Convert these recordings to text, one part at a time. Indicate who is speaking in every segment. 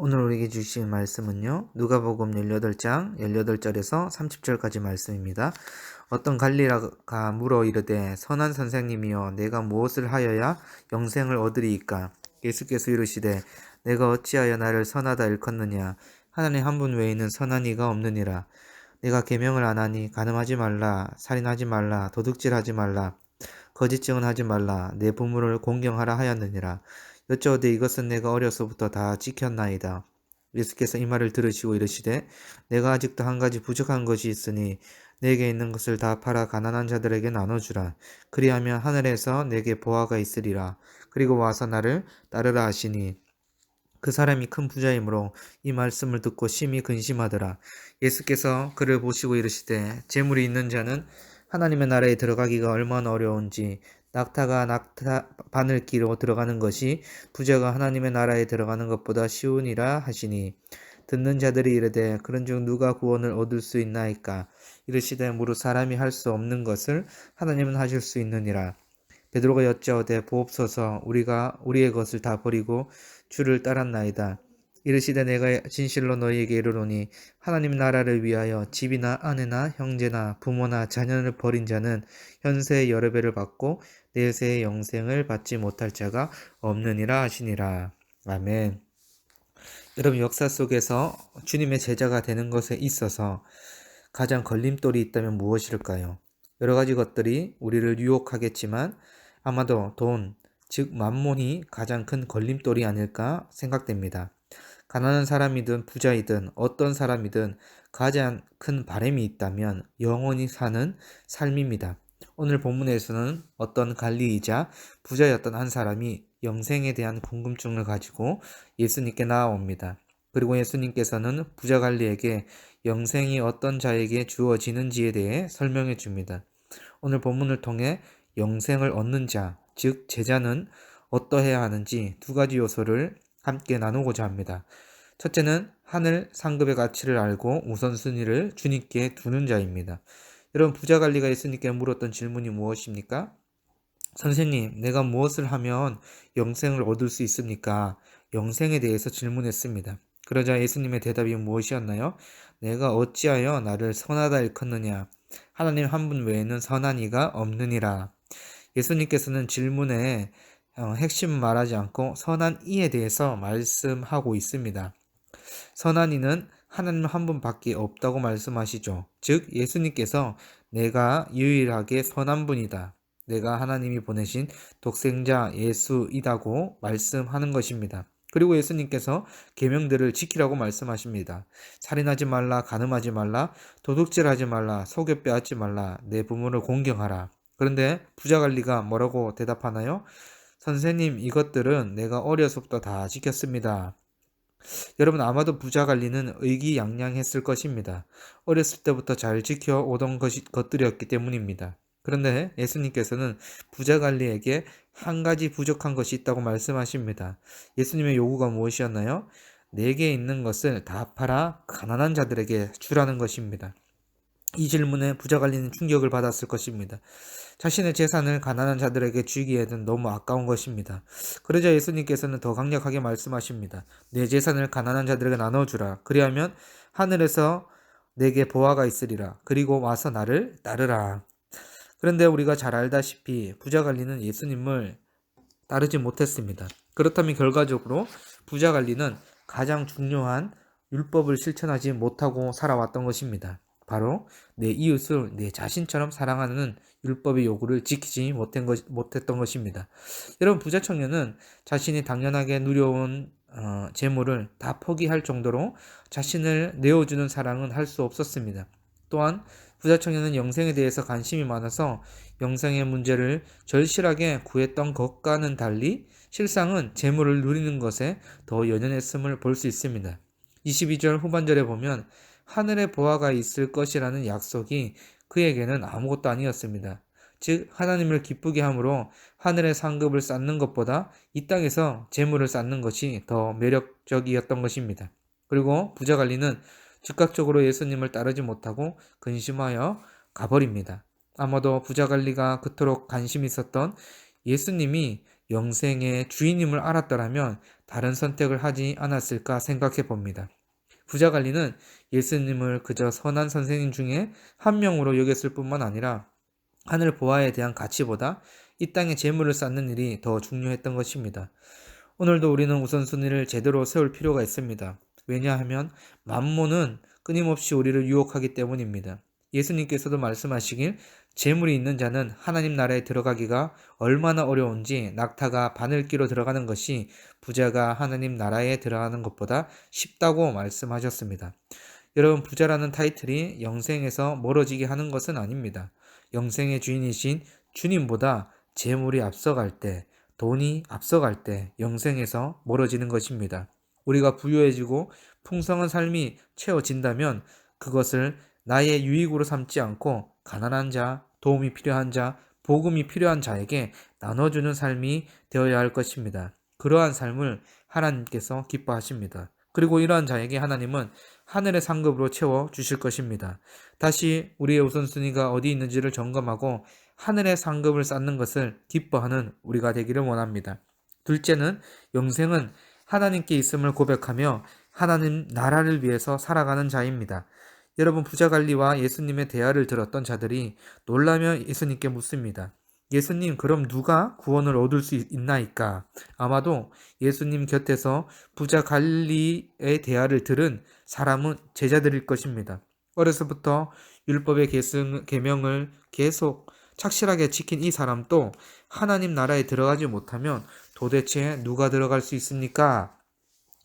Speaker 1: 오늘 우리에게 주신 말씀은요. 누가복음 18장 18절에서 30절까지 말씀입니다. 어떤 관리가 물어 이르되 선한 선생님이여 내가 무엇을 하여야 영생을 얻으리이까? 예수께서 이르시되 내가 어찌하여 나를 선하다 일컫느냐? 하나님 한 분 외에는 선한 이가 없느니라. 내가 계명을 안 하니 간음하지 말라, 살인하지 말라, 도둑질하지 말라, 거짓 증언하지 말라, 내 부모를 공경하라 하였느니라. 여짜오되 이것은 내가 어려서부터 다 지켰나이다. 예수께서 이 말을 들으시고 이르시되 내가 아직도 한 가지 부족한 것이 있으니 내게 있는 것을 다 팔아 가난한 자들에게 나눠주라. 그리하면 하늘에서 내게 보화가 있으리라. 그리고 와서 나를 따르라 하시니 그 사람이 큰 부자이므로 이 말씀을 듣고 심히 근심하더라. 예수께서 그를 보시고 이르시되 재물이 있는 자는 하나님의 나라에 들어가기가 얼마나 어려운지 낙타가 낙타 바늘기로 들어가는 것이 부자가 하나님의 나라에 들어가는 것보다 쉬우니라 하시니 듣는 자들이 이르되 그런즉 누가 구원을 얻을 수 있나이까? 이르시되 무릇 사람이 할 수 없는 것을 하나님은 하실 수 있느니라. 베드로가 여짜오되 보옵소서 우리가 우리의 것을 다 버리고 주를 따랐나이다. 이르시되 내가 진실로 너희에게 이르노니 하나님 나라를 위하여 집이나 아내나 형제나 부모나 자녀를 버린 자는 현세의 여러 배를 받고 내세의 영생을 받지 못할 자가 없느니라 하시니라. 아멘. 여러분 역사 속에서 주님의 제자가 되는 것에 있어서 가장 걸림돌이 있다면 무엇일까요? 여러 가지 것들이 우리를 유혹하겠지만 아마도 돈, 즉 만몬이 가장 큰 걸림돌이 아닐까 생각됩니다. 가난한 사람이든 부자이든 어떤 사람이든 가장 큰 바람이 있다면 영원히 사는 삶입니다. 오늘 본문에서는 어떤 관리이자 부자였던 한 사람이 영생에 대한 궁금증을 가지고 예수님께 나아옵니다. 그리고 예수님께서는 부자 관리에게 영생이 어떤 자에게 주어지는지에 대해 설명해 줍니다. 오늘 본문을 통해 영생을 얻는 자, 즉 제자는 어떠해야 하는지 두 가지 요소를 함께 나누고자 합니다. 첫째는 하늘 상급의 가치를 알고 우선순위를 주님께 두는 자입니다. 여러분 부자 관리가 예수님께 물었던 질문이 무엇입니까? 선생님, 내가 무엇을 하면 영생을 얻을 수 있습니까? 영생에 대해서 질문했습니다. 그러자 예수님의 대답이 무엇이었나요? 내가 어찌하여 나를 선하다 일컫느냐? 하나님 한 분 외에는 선한 이가 없느니라. 예수님께서는 질문에 핵심은 말하지 않고 선한 이에 대해서 말씀하고 있습니다. 선한 이는 하나님 한 분밖에 없다고 말씀하시죠. 즉 예수님께서 내가 유일하게 선한 분이다. 내가 하나님이 보내신 독생자 예수이다고 말씀하는 것입니다. 그리고 예수님께서 계명들을 지키라고 말씀하십니다. 살인하지 말라, 간음하지 말라, 도둑질하지 말라, 속여 빼앗지 말라, 내 부모를 공경하라. 그런데 부자 관리가 뭐라고 대답하나요? 선생님, 이것들은 내가 어려서부터 다 지켰습니다. 여러분 아마도 부자 관리는 의기양양했을 것입니다. 어렸을 때부터 잘 지켜오던 것들이었기 때문입니다. 그런데 예수님께서는 부자 관리에게 한 가지 부족한 것이 있다고 말씀하십니다. 예수님의 요구가 무엇이었나요? 내게 있는 것을 다 팔아 가난한 자들에게 주라는 것입니다. 이 질문에 부자 관리는 충격을 받았을 것입니다. 자신의 재산을 가난한 자들에게 주기에는 너무 아까운 것입니다. 그러자 예수님께서는 더 강력하게 말씀하십니다. 내 재산을 가난한 자들에게 나눠주라. 그리하면 하늘에서 내게 보화가 있으리라. 그리고 와서 나를 따르라. 그런데 우리가 잘 알다시피 부자 관리는 예수님을 따르지 못했습니다. 그렇다면 결과적으로 부자 관리는 가장 중요한 율법을 실천하지 못하고 살아왔던 것입니다. 바로 내 이웃을 내 자신처럼 사랑하는 율법의 요구를 지키지 못했던 것입니다. 여러분 부자 청년은 자신이 당연하게 누려온 재물을 다 포기할 정도로 자신을 내어주는 사랑은 할 수 없었습니다. 또한 부자 청년은 영생에 대해서 관심이 많아서 영생의 문제를 절실하게 구했던 것과는 달리 실상은 재물을 누리는 것에 더 연연했음을 볼 수 있습니다. 22절 후반절에 보면 하늘에 보화가 있을 것이라는 약속이 그에게는 아무것도 아니었습니다. 즉 하나님을 기쁘게 함으로 하늘의 상급을 쌓는 것보다 이 땅에서 재물을 쌓는 것이 더 매력적이었던 것입니다. 그리고 부자 관리는 즉각적으로 예수님을 따르지 못하고 근심하여 가버립니다. 아마도 부자 관리가 그토록 관심이 있었던 예수님이 영생의 주인임을 알았더라면 다른 선택을 하지 않았을까 생각해 봅니다. 부자 관리는 예수님을 그저 선한 선생님 중에 한 명으로 여겼을 뿐만 아니라 하늘 보화에 대한 가치보다 이 땅에 재물을 쌓는 일이 더 중요했던 것입니다. 오늘도 우리는 우선순위를 제대로 세울 필요가 있습니다. 왜냐하면 만몬은 끊임없이 우리를 유혹하기 때문입니다. 예수님께서도 말씀하시길 재물이 있는 자는 하나님 나라에 들어가기가 얼마나 어려운지 낙타가 바늘기로 들어가는 것이 부자가 하나님 나라에 들어가는 것보다 쉽다고 말씀하셨습니다. 여러분, 부자라는 타이틀이 영생에서 멀어지게 하는 것은 아닙니다. 영생의 주인이신 주님보다 재물이 앞서갈 때, 돈이 앞서갈 때 영생에서 멀어지는 것입니다. 우리가 부유해지고 풍성한 삶이 채워진다면 그것을 나의 유익으로 삼지 않고 가난한 자, 도움이 필요한 자, 복음이 필요한 자에게 나눠주는 삶이 되어야 할 것입니다. 그러한 삶을 하나님께서 기뻐하십니다. 그리고 이러한 자에게 하나님은 하늘의 상급으로 채워 주실 것입니다. 다시 우리의 우선순위가 어디 있는지를 점검하고 하늘의 상급을 쌓는 것을 기뻐하는 우리가 되기를 원합니다. 둘째는 영생은 하나님께 있음을 고백하며 하나님 나라를 위해서 살아가는 자입니다. 여러분, 부자 관리와 예수님의 대화를 들었던 자들이 놀라며 예수님께 묻습니다. 예수님, 그럼 누가 구원을 얻을 수 있나이까? 아마도 예수님 곁에서 부자 관리의 대화를 들은 사람은 제자들일 것입니다. 어려서부터 율법의 계명을 계속 착실하게 지킨 이 사람도 하나님 나라에 들어가지 못하면 도대체 누가 들어갈 수 있습니까?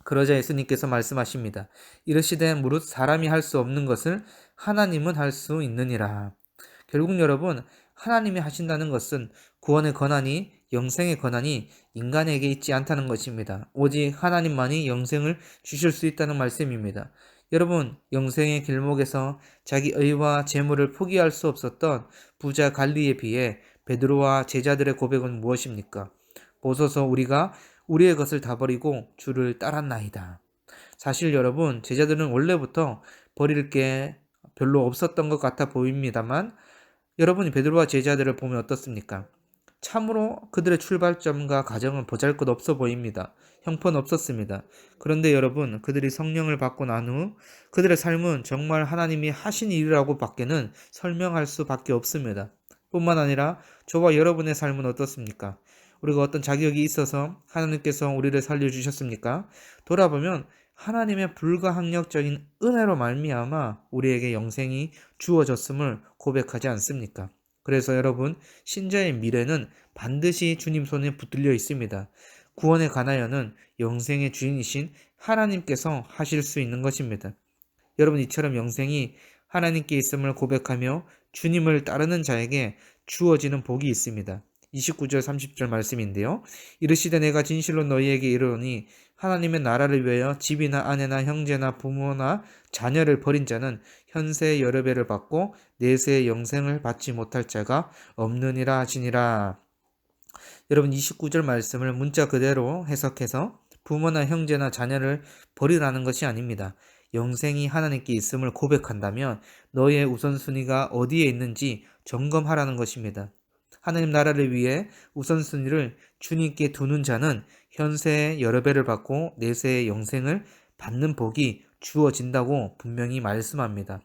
Speaker 1: 그러자 예수님께서 말씀하십니다. 이르시되 무릇 사람이 할 수 없는 것을 하나님은 할 수 있느니라. 결국 여러분, 하나님이 하신다는 것은 구원의 권한이, 영생의 권한이 인간에게 있지 않다는 것입니다. 오직 하나님만이 영생을 주실 수 있다는 말씀입니다. 여러분, 영생의 길목에서 자기 의와 재물을 포기할 수 없었던 부자 갈리에 비해 베드로와 제자들의 고백은 무엇입니까? 보소서, 우리가 우리의 것을 다 버리고 주를 따랐나이다. 사실 여러분, 제자들은 원래부터 버릴 게 별로 없었던 것 같아 보입니다만 여러분이 베드로와 제자들을 보면 어떻습니까? 참으로 그들의 출발점과 가정은 보잘것없어 보입니다. 형편없었습니다. 그런데 여러분, 그들이 성령을 받고 난 후 그들의 삶은 정말 하나님이 하신 일이라고 밖에는 설명할 수밖에 없습니다. 뿐만 아니라 저와 여러분의 삶은 어떻습니까? 우리가 어떤 자격이 있어서 하나님께서 우리를 살려주셨습니까? 돌아보면 하나님의 불가항력적인 은혜로 말미암아 우리에게 영생이 주어졌음을 고백하지 않습니까? 그래서 여러분, 신자의 미래는 반드시 주님 손에 붙들려 있습니다. 구원에 관하여는 영생의 주인이신 하나님께서 하실 수 있는 것입니다. 여러분, 이처럼 영생이 하나님께 있음을 고백하며 주님을 따르는 자에게 주어지는 복이 있습니다. 29절 30절 말씀인데요. 이르시되 내가 진실로 너희에게 이르노니 하나님의 나라를 위하여 집이나 아내나 형제나 부모나 자녀를 버린 자는 현세의 여러 배를 받고 내세의 영생을 받지 못할 자가 없느니라 하시니라. 여러분, 29절 말씀을 문자 그대로 해석해서 부모나 형제나 자녀를 버리라는 것이 아닙니다. 영생이 하나님께 있음을 고백한다면 너의 우선순위가 어디에 있는지 점검하라는 것입니다. 하나님 나라를 위해 우선순위를 주님께 두는 자는 현세의 여러 배를 받고 내세의 영생을 받는 복이 주어진다고 분명히 말씀합니다.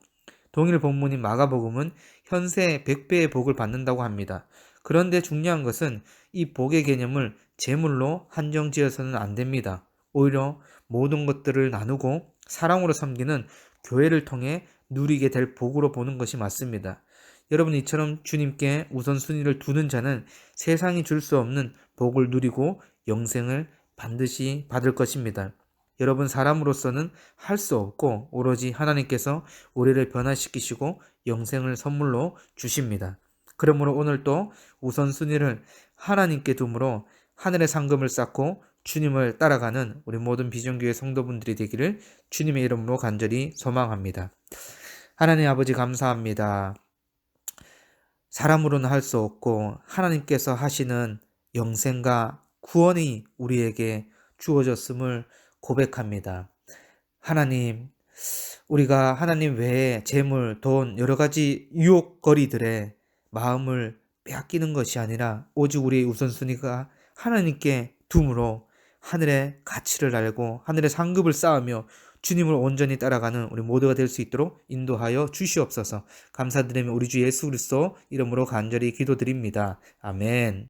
Speaker 1: 동일 본문인 마가복음은 현세의 100배의 복을 받는다고 합니다. 그런데 중요한 것은 이 복의 개념을 재물로 한정지어서는 안 됩니다. 오히려 모든 것들을 나누고 사랑으로 섬기는 교회를 통해 누리게 될 복으로 보는 것이 맞습니다. 여러분, 이처럼 주님께 우선순위를 두는 자는 세상이 줄 수 없는 복을 누리고 영생을 반드시 받을 것입니다. 여러분, 사람으로서는 할 수 없고 오로지 하나님께서 우리를 변화시키시고 영생을 선물로 주십니다. 그러므로 오늘 또 우선순위를 하나님께 둠으로 하늘의 상급을 쌓고 주님을 따라가는 우리 모든 비전교회 성도분들이 되기를 주님의 이름으로 간절히 소망합니다. 하나님 아버지, 감사합니다. 사람으로는 할 수 없고 하나님께서 하시는 영생과 구원이 우리에게 주어졌음을 고백합니다. 하나님, 우리가 하나님 외에 재물, 돈, 여러 가지 유혹거리들에 마음을 빼앗기는 것이 아니라 오직 우리의 우선순위가 하나님께 둠으로 하늘의 가치를 알고 하늘의 상급을 쌓으며 주님을 온전히 따라가는 우리 모두가 될 수 있도록 인도하여 주시옵소서. 감사드리며 우리 주 예수 그리스도 이름으로 간절히 기도드립니다. 아멘.